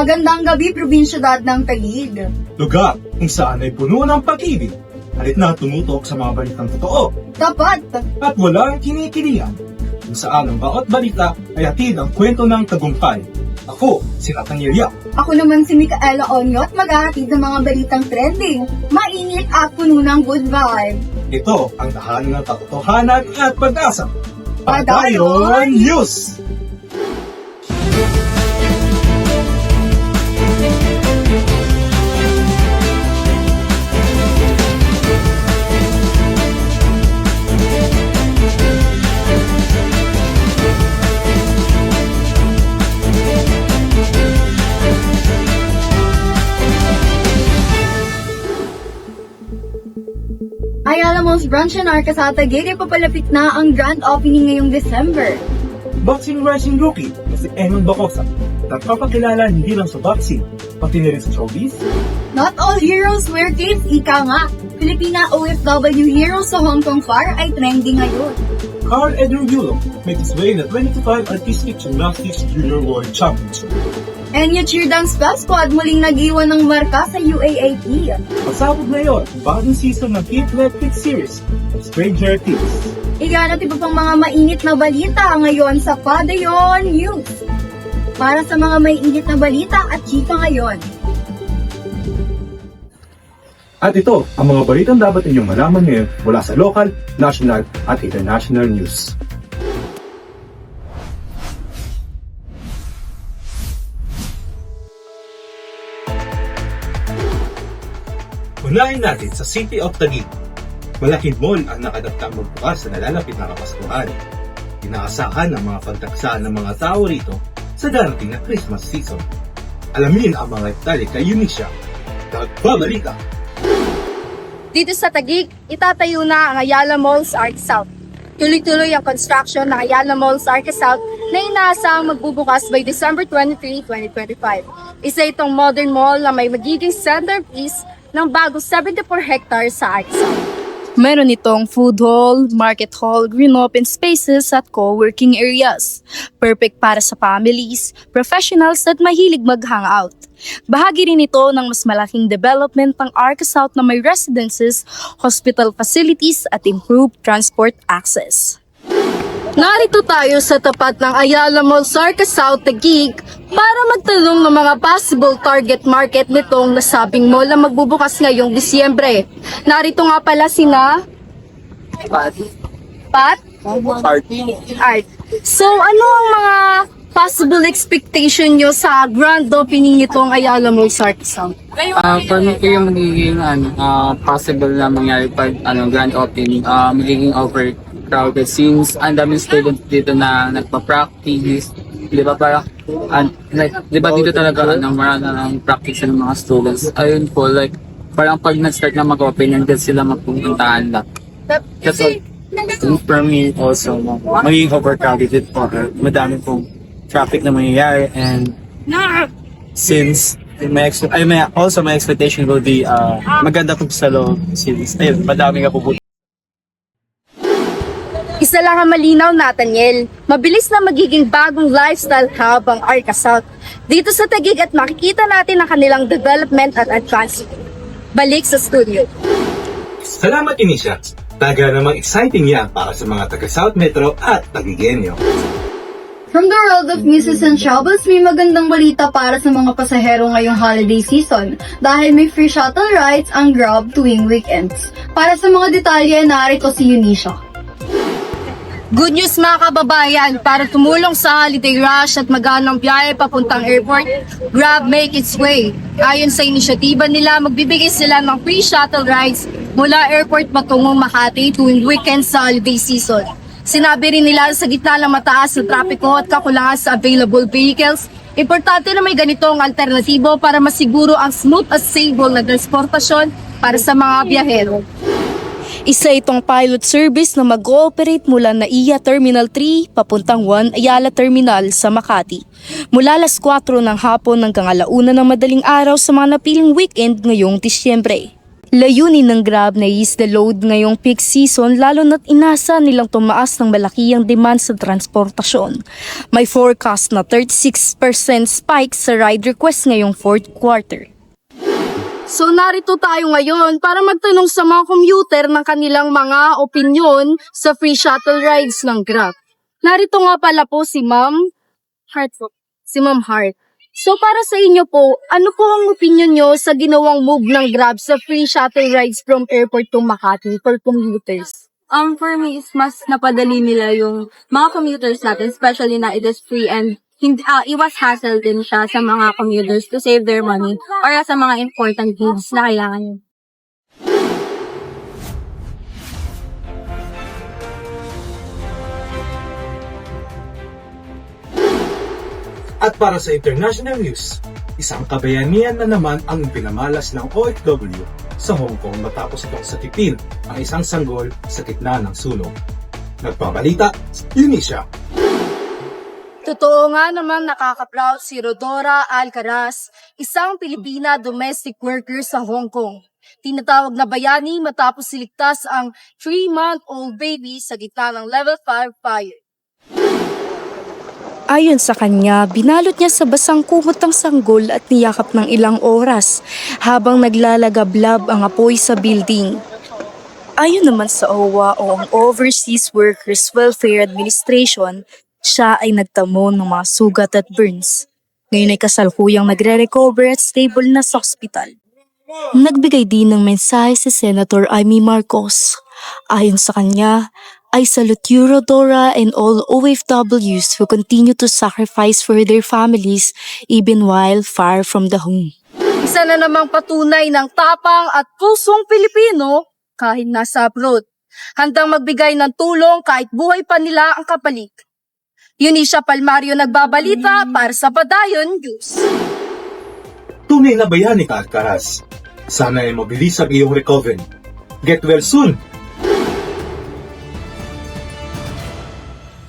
Magandang gabi, Probinsyudad ng Taguig. Lugar kung saan ay puno ng pag-ibig. Halit na tumutok sa mga balitang totoo Tapat, at walang kinikilian. Kung saan ang bawat balita ay hatid ang kwento ng tagumpay. Ako, si Nathaniel Yap. ako naman si Micaela Onyo at maghahatid ng mga balitang trending, mainit at puno ng good vibe. Ito ang tahanan ng katotohanan at pag-asa. Padayon News! Ayala Malls Branch and Arca sa Taguig ay papalapit na ang grand opening ngayong December. Boxing Rising Rookie na si Eman Bacosa. Nagpapakilala hindi lang sa boxing, pati na rin sa showbiz. Not all heroes wear capes, ika nga. Filipina OFW heroes sa Hong Kong Fire ay trending ngayon. Carl Edwin Yulo makes his way in the 2025 Artistic Gymnastics Junior World Championship. Enya Cheerdance Bell Squad muling nag-iwan ng marka sa UAAP. Pasabog na yon ang bagong season ng hit Netflix series, Stranger Things. Iyan at iba pang mga mainit na balita ngayon sa Padayon News. Para sa mga mainit na balita at chika ngayon. At ito ang mga balitang dapat inyong malaman ngayon mula sa local, national at international news. Unahin natin sa City of Taguig. Malaking mall ang nakadaptang magbukas sa nalalapit na Kapaskuhan. Inaasahan ang mga pagtaksaan ng mga tao rito sa darating na Christmas season. Alamin ang mga detalye kay Eunicia. Nagbabalita! Dito sa Taguig, itatayo na ang Ayala Malls Arc South. Tuloy-tuloy ang construction ng Ayala Malls Arc South na inaasahang magbubukas by December 23, 2025. Isa itong modern mall na may magiging centerpiece ng bagong 74 hectares sa Arc South. Meron itong food hall, market hall, green open spaces at co-working areas. Perfect para sa families, professionals at mahilig mag-hangout. Bahagi rin ito ng mas malaking development ng Arca South na may residences, hospital facilities at improved transport access. Narito tayo sa tapat ng Ayala Malls Arca South Taguig para magtanong ng mga possible target market nitong nasabing mall na magbubukas ngayong Disyembre. Narito nga pala sina Pat? Art. So ano ang mga possible expectation nyo sa grand opening nitong Ayala Malls Arca South? For me po yung magiging possible na mangyari pag grand opening, magiging overcrowded since ang daming students dito na nagpa-practice, di ba para di ba dito talaga marami ng practice ng mga students. Ayun po, like parang pag nag-start na mag-open, hanggang sila magpupuntahan lang. Kasi for me also, magiging overcrowded dito po. Madami pong traffic na mangyayari, and since my expectation will be maganda po sa loob since ayun, madami nga pupunta. Isa lang ang malinaw, Nathaniel. Mabilis na magiging bagong lifestyle hub ang Arca South dito sa Taguig at makikita natin ang kanilang development at advancement. Balik sa studio. Salamat, Eunicia. Taga namang exciting yan para sa mga taga-South Metro at Taguigueño. From the world of music and travels, may magandang balita para sa mga pasahero ngayong holiday season dahil may free shuttle rides ang Grab tuwing weekends. Para sa mga detalye, narito si Eunicia. Good news mga kababayan, para tumulong sa holiday rush at maganang biyahe papuntang airport, Grab make its way. Ayon sa inisyatiba nila, magbibigay sila ng free shuttle rides mula airport patungong Makati tuwing weekend sa holiday season. Sinabi rin nila sa gitna ng mataas na trapiko at kakulangan sa available vehicles, importante na may ganitong alternatibo para masiguro ang smooth at stable na transportasyon para sa mga biyahero. Isa itong pilot service na mag-ooperate mula NAIA Terminal 3 papuntang 1 Ayala Terminal sa Makati. Mula alas 4 ng hapon hanggang 1:00 ng madaling araw sa mga napiling weekend ngayong Disyembre. Layunin ng Grab na ease the load ngayong peak season lalo na't inasa nilang tumaas ng malaki ang demand sa transportasyon. May forecast na 36% spike sa ride request ngayong fourth quarter. So narito tayo ngayon para magtanong sa mga commuter ng kanilang mga opinyon sa free shuttle rides ng Grab. Narito nga pala po si Ma'am Heart. So para sa inyo po, ano po ang opinion nyo sa ginawang move ng Grab sa free shuttle rides from airport to Makati for commuters? For me, is mas napadali nila yung mga commuters natin, especially na it is free and iwas hassle din siya sa mga commuters to save their money or sa mga important needs na kailangan yun. At para sa international news, isang kabayanihan na naman ang pinamalas ng OFW sa Hong Kong matapos itong sakipin ang isang sanggol sa gitna ng sunog. Nagpabalita, Eunicia. Totoo nga naman nakaka-proud si Rodora Alcaraz, isang Pilipina domestic worker sa Hong Kong. Tinatawag na bayani matapos siligtas ang 3-month-old baby sa gitna ng level 5 fire. Ayon sa kanya, binalot niya sa basang kumot ang sanggol at niyakap ng ilang oras habang naglalagablab ang apoy sa building. Ayon naman sa OWA o ang Overseas Workers Welfare Administration, siya ay nagtamo ng mga sugat at burns. Ngayon ay kasalukuyang nagre-recover at stable na sa ospital. Nagbigay din ng mensahe si Senator Amy Marcos. Ayon sa kanya, I salute you, Rodora, and all OFWs who continue to sacrifice for their families even while far from the home. Isa na namang patunay ng tapang at pusong Pilipino kahit nasa abroad. Handang magbigay ng tulong kahit buhay pa nila ang kapalit. Eunicia Palmario nagbabalita para sa Padayon News. Tunay na bayani ka, Alcaraz. Sana ay mabilis ang iyong recovery. Get well soon!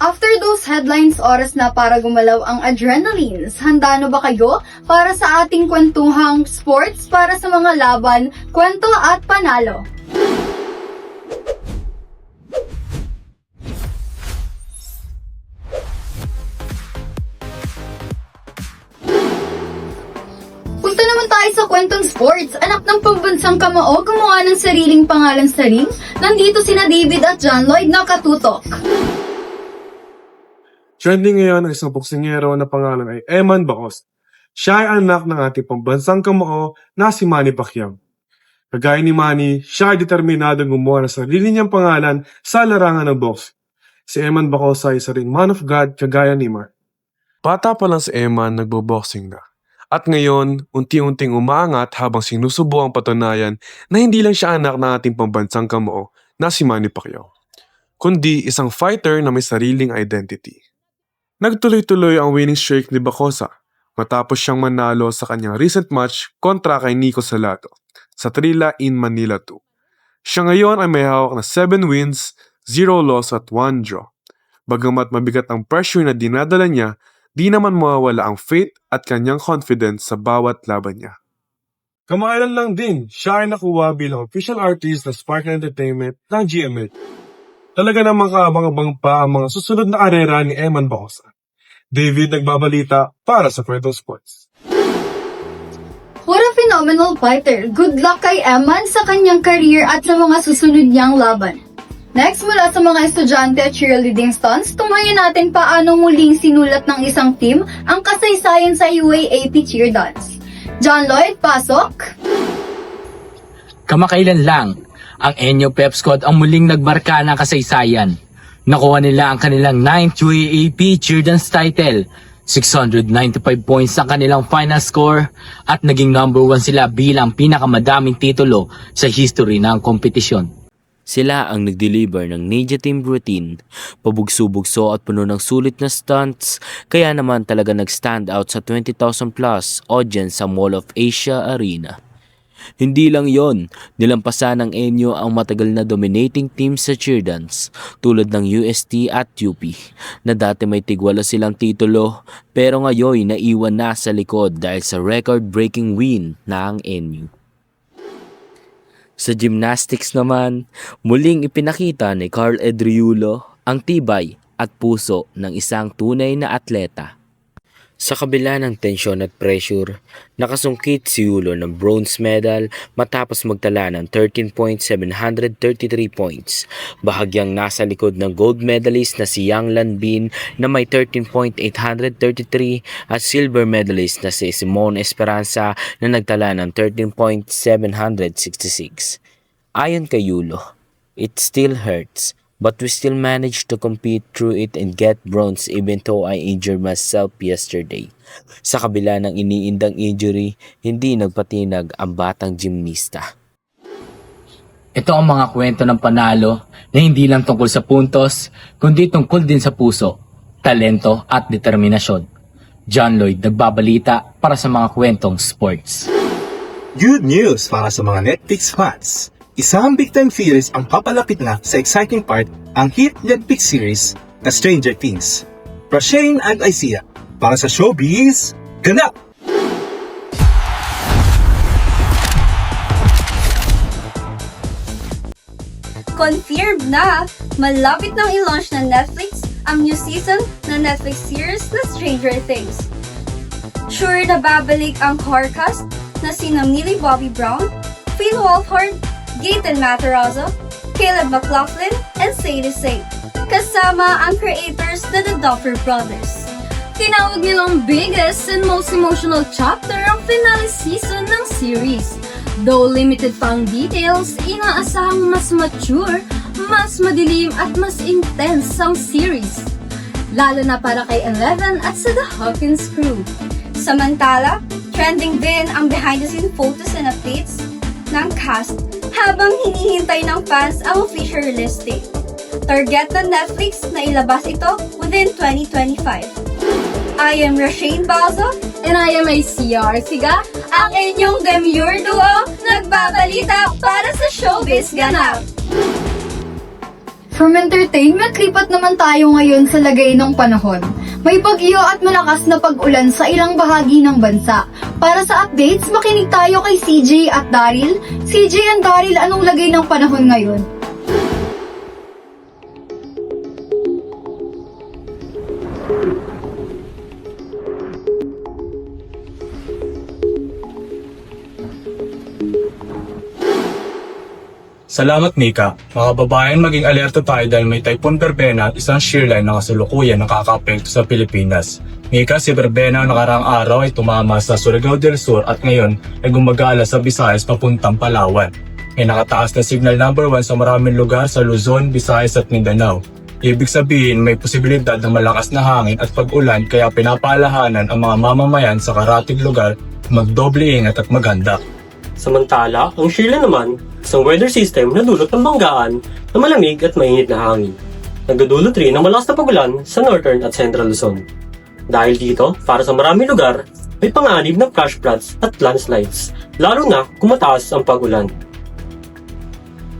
After those headlines, oras na para gumalaw ang adrenalines. Handa na ba kayo para sa ating kwentuhang sports para sa mga laban, kwento at panalo? Punta naman tayo sa kwentong sports. Anak ng pambansang kamao, gumawa ng sariling pangalan sa ring. Nandito sina David at John Lloyd na katutok. Trending ngayon ang isang boksingero na pangalan ay Eman Bacos. Siya ay anak ng ating pambansang kamao na si Manny Pacquiao. Kagaya ni Manny, siya ay determinado gumawa ng sarili niyang pangalan sa larangan ng box. Si Eman Bacos ay isa ring man of God kagaya ni Mark. Bata pa lang si Eman, nagbo-boxing na. At ngayon, unti-unting umaangat habang sinusubuang patunayan na hindi lang siya anak ng ating pambansang kamao na si Manny Pacquiao, kundi isang fighter na may sariling identity. Nagtuloy-tuloy ang winning streak ni Bacosa matapos siyang manalo sa kanyang recent match kontra kay Nico Salato sa Trilla in Manila 2. Siya ngayon ay may hawak na 7 wins, 0 loss at 1 draw. Bagamat mabigat ang pressure na dinadala niya, di naman mawawala ang faith at kanyang confidence sa bawat laban niya. Kamailan lang din, siya ay nakuha bilang official artist ng Spark Entertainment ng GMA. Talaga namang kaabang-abang pa ang mga susunod na karera ni Eman Bacosa. David nagbabalita para sa Kwentong Sports. What a phenomenal fighter! Good luck kay Eman sa kanyang career at sa mga susunod niyang laban. Next, mula sa mga estudyante at cheerleading stunts, tumayo natin paano muling sinulat ng isang team ang kasaysayan sa UAAP cheer dance. John Lloyd, pasok! Kamakailan lang, ang Enyo Pep Squad ang muling nagmarka ng kasaysayan. Nakuha nila ang kanilang 9th UAAP cheer dance title. 695 points ang kanilang final score at naging number 1 sila bilang pinakamadaming titulo sa history ng kompetisyon. Sila ang nag-deliver ng Ninja Team routine, pabugso-bugso at puno ng sulit na stunts, kaya naman talaga nag-stand out sa 20,000 plus audience sa Mall of Asia Arena. Hindi lang yon, nilampasan ng Enyo ang matagal na dominating team sa cheer dance tulad ng UST at UP na dati may tigwala silang titulo pero ngayon naiwan na sa likod dahil sa record-breaking win na ang Enyo. Sa gymnastics naman, muling ipinakita ni Carl Edriulo ang tibay at puso ng isang tunay na atleta. Sa kabila ng tensyon at pressure, nakasungkit si Yulo ng bronze medal matapos magtala ng 13.733 points. Bahagyang nasa likod ng gold medalist na si Yang Lanbin na may 13.833 at silver medalist na si Simone Esperanza na nagtala ng 13.766. Ayon kay Yulo, "It still hurts. But we still managed to compete through it and get bronze even though I injured myself yesterday." Sa kabila ng iniindang injury, hindi nagpatinag ang batang gymnasta. Ito ang mga kwento ng panalo na hindi lang tungkol sa puntos, kundi tungkol din sa puso, talento at determinasyon. John Lloyd nagbabalita para sa mga kwentong sports. Good news para sa mga Netflix fans. Isang big time series ang papalapit na sa exciting part ang hit Netflix series na Stranger Things. Prashane and Isia para sa Showbiz Ganap! Confirmed na! Malapit nang i-launch ng Netflix ang new season ng Netflix series na Stranger Things. Sure na babalik ang core cast na sina Millie Bobby Brown, Phil Wolfhard, Gaten Matarazzo, Caleb McLaughlin, and Sadie Sink. Kasama ang creators na the Duffer Brothers. Tinawag nilang biggest and most emotional chapter ang finale season ng series. Though limited pa ang details, inaasahang mas mature, mas madilim at mas intense ang series. Lalo na para kay Eleven at sa The Hawkins crew. Samantala, trending din ang behind-the-scene photos and updates ng cast habang hinihintay ng fans ang official release date. Target ng Netflix na ilabas ito within 2025. I am Rashane Balzo And I am Isia Arsiga, ang inyong demure duo, nagbabalita para sa Showbiz Ganap. From entertainment, lipat naman tayo ngayon sa lagay ng panahon. May bagyo at malakas na pag-ulan sa ilang bahagi ng bansa. Para sa updates, makinig tayo kay CJ at Daryl. CJ and Daryl, anong lagay ng panahon ngayon? Salamat, Mika. Mga babayan, maging alerto tayo dahil may Typhoon Berbena at isang shear line na kasalukuyan nakaka-apekto sa Pilipinas. Mika, si Berbena nakaraang araw ay tumama sa Surigao del Sur at ngayon ay gumagala sa Visayas papuntang Palawan. May nakataas na signal number 1 sa maraming lugar sa Luzon, Visayas at Mindanao. Ibig sabihin, may posibilidad ng malakas na hangin at pag-ulan kaya pinapaalahanan ang mga mamamayan sa karatig lugar magdoble ingat at maghanda. Samantala, ang Sheila naman, isang weather system na dulot ng banggaan na malamig at mainit na hangin. Nagdudulot rin ng malakas na pagulan sa Northern at Central Luzon. Dahil dito, para sa maraming lugar, may panganib ng flash floods at landslides, lalo na kung mataas ang pagulan.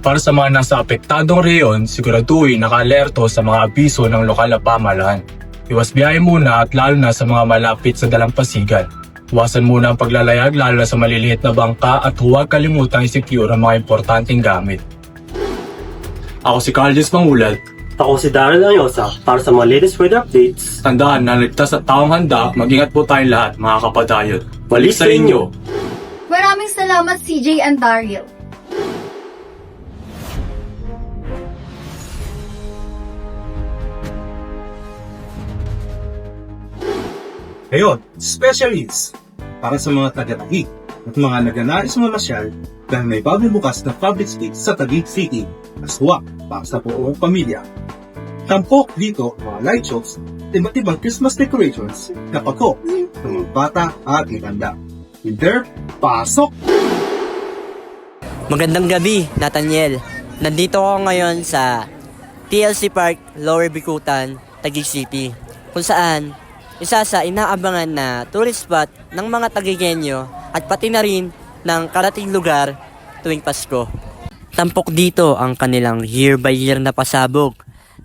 Para sa mga nasa apektadong reyon, siguraduhin naka-alerto sa mga abiso ng lokal na pamahalaan. Iwas biyahe muna at lalo na sa mga malapit sa dalampasigan. Iwasan muna ang paglalayag lalo na sa maliliit na bangka at huwag kalimutang i-secure ang mga importanteng gamit. Ako si Carlos Mangulad. Ako si Daryl Ayosa para sa mga latest weather updates. Tandaan na ligtas at taong handa, mag-ingat po tayong lahat mga kapadayot. Walis sa inyo! Maraming salamat CJ and Daryl. Ngayon, special news para sa mga taga-Taguig at mga naganais mamasyal dahil may bagong bukas na public space sa Taguig City na swak para sa buong pamilya. Tampok dito ang mga light shows at iba't ibang Christmas decorations na pagko ng mga bata at maganda. With their pasok! Magandang gabi, Nathaniel. Nandito ako ngayon sa TLC Park, Lower Bicutan, Taguig City, kung saan isa sa inaabangan na tourist spot ng mga Taguigenyo at pati na rin ng karating lugar tuwing Pasko. Tampok dito ang kanilang year by year na pasabog,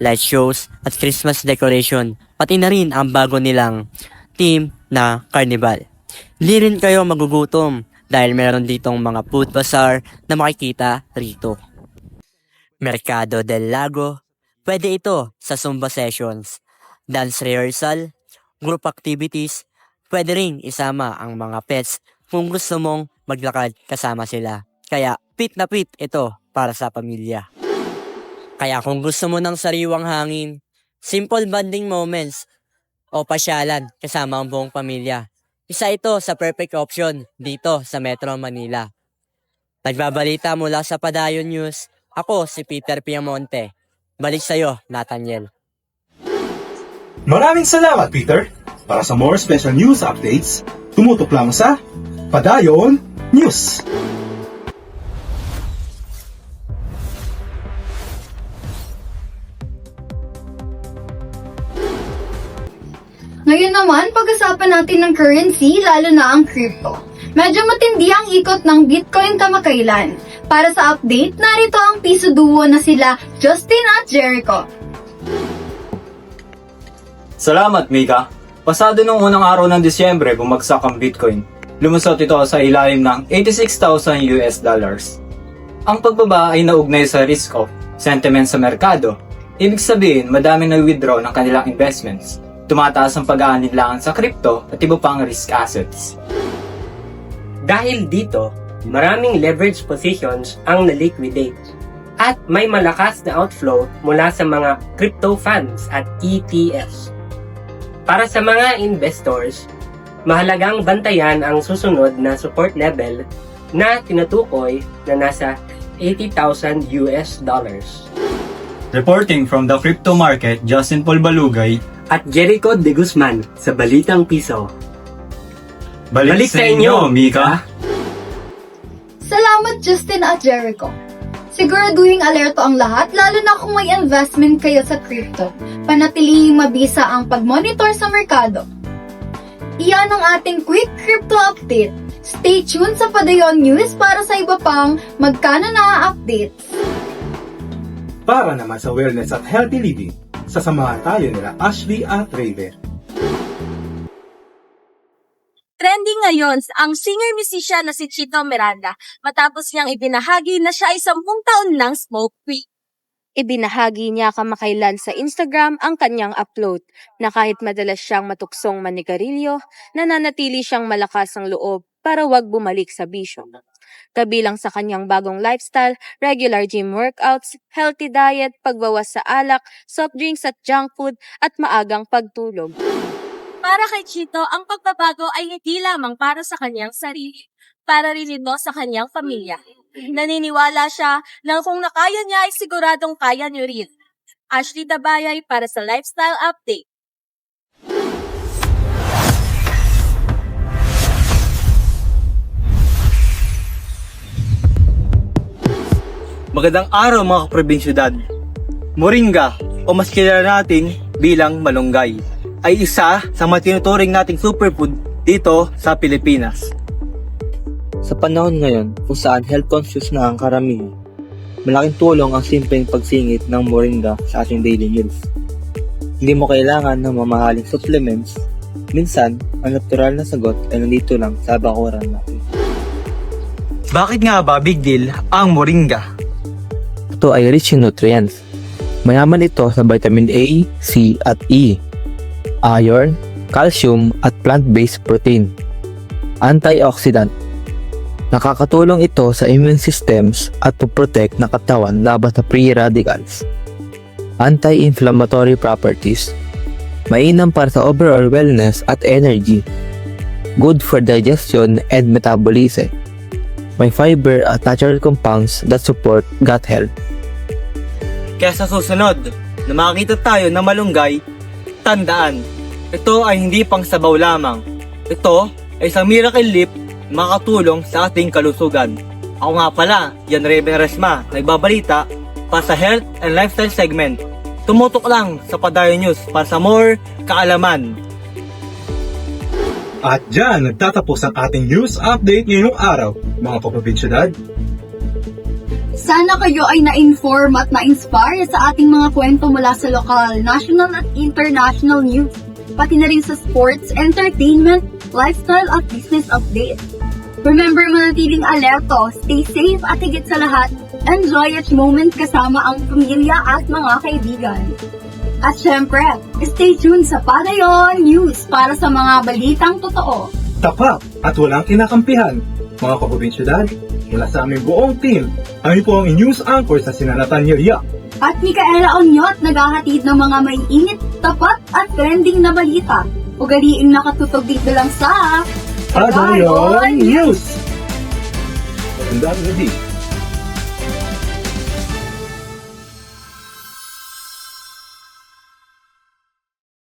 light shows at Christmas decoration, pati na rin ang bago nilang team na carnival. Hindi rin kayo magugutom dahil meron ditong mga food bazaar na makikita rito. Mercado del Lago, pwede ito sa Zumba sessions, dance rehearsal, group activities, pwede rin isama ang mga pets kung gusto mong maglakad kasama sila. Kaya fit na fit ito para sa pamilya. Kaya kung gusto mo ng sariwang hangin, simple bonding moments, o pasyalan kasama ang buong pamilya, isa ito sa perfect option dito sa Metro Manila. Nagbabalita mula sa Padayon News, ako si Peter Piamonte. Balik sa'yo, Nathaniel. Maraming salamat, Peter! Para sa more special news updates, tumutok lang sa Padayon News! Ngayon naman, pag-usapan natin ng currency, lalo na ang crypto. Medyo matindi ang ikot ng Bitcoin kamakailan. Para sa update, narito ang piso duo na sila Justin at Jericho. Salamat, Mika. Pasado nung unang araw ng Disyembre, bumagsak ang Bitcoin. Lumusot ito sa ilalim ng $86,000 US. Ang pagbaba ay naugnay sa risk of sentiment sa merkado. Ibig sabihin, madaming nag-withdraw ng kanilang investments. Tumataas ang pag-aalinlangan sa crypto at iba pang risk assets. Dahil dito, maraming leverage positions ang na-liquidate. At may malakas na outflow mula sa mga crypto funds at ETFs. Para sa mga investors, mahalagang bantayan ang susunod na support level na tinutukoy na nasa $80,000 US. Reporting from the crypto market, Justin Paul Balugay At Jericho de Guzman sa Balitang Piso. Balik sa inyo, Mika! Salamat Justin at Jericho. Siguraduhin alerto ang lahat, lalo na kung may investment kayo sa crypto. Panatilihing mabisa ang pag-monitor sa merkado. Iyan ang ating quick crypto update. Stay tuned sa Padayon News para sa iba pang magkano na updates. Para naman sa wellness at healthy living, sasamahan tayo nila Ashley at Raven. Trending ngayon ang singer-musician na si Chito Miranda matapos niyang ibinahagi na siya ay 10 taon ng smoke-free. Ibinahagi niya kamakailan sa Instagram ang kanyang upload na kahit madalas siyang matuksong manigarilyo, nananatili siyang malakas ang loob para wag bumalik sa bisyo. Kabilang sa kanyang bagong lifestyle, regular gym workouts, healthy diet, pagbawas sa alak, soft drinks at junk food at maagang pagtulog. Para kay Chito, ang pagbabago ay hindi lamang para sa kanyang sarili, para rin ito sa kanyang pamilya. Naniniwala siya na kung nakaya niya ay siguradong kaya niyo rin. Ashley Dabayay para sa Lifestyle Update. Magandang araw mga kaprobinsyudad. Moringa, o mas kilala natin bilang malunggay, ay isa sa mga tinuturing nating superfood dito sa Pilipinas. Sa panahon ngayon kung saan health conscious na ang karamihan, malaking tulong ang simpleng pagsingit ng moringa sa ating daily meals. Hindi mo kailangan ng mamahaling supplements. Minsan, ang natural na sagot ay nandito lang sa bakuran natin. Bakit nga ba big deal ang moringa? Ito ay rich in nutrients. Mayaman ito sa vitamin A, C at E, iron, calcium at plant-based protein. Antioxidant. Nakakatulong ito sa immune systems at to protect ng katawan laban sa free radicals. Anti-inflammatory properties. Mainam para sa overall wellness at energy. Good for digestion and metabolism. May fiber at natural compounds that support gut health. Kaya sa susunod na makakita tayo ng malunggay, tandaan, ito ay hindi pang sabaw lamang. Ito ay isang miracle leaf na makatulong sa ating kalusugan. Ako nga pala, Jan Raven Resma, nagbabalita para sa Health and Lifestyle segment. Tumutok lang sa Padayon News para sa more kaalaman. At dyan, nagtatapos ang ating news update ngayong araw, mga kaprobinsyudad. Sana kayo ay na-inform at na-inspire sa ating mga kwento mula sa lokal, national at international news, pati na rin sa sports, entertainment, lifestyle at business update. Remember manatiling alerto, stay safe at higit sa lahat, enjoy each moment kasama ang pamilya at mga kaibigan. At syempre, stay tuned sa Padayon News para sa mga balitang totoo. Tapat at walang kinakampihan. Mga kaprobensyudad, mula sa aming buong team, kami po ang news anchor sa Sinanatan Area. At Micaela Onyot naghahatid ng mga maiinit, tapat at trending na balita. Ugaliing nakatutog dito lang sa Padayon News! Magandang gabi.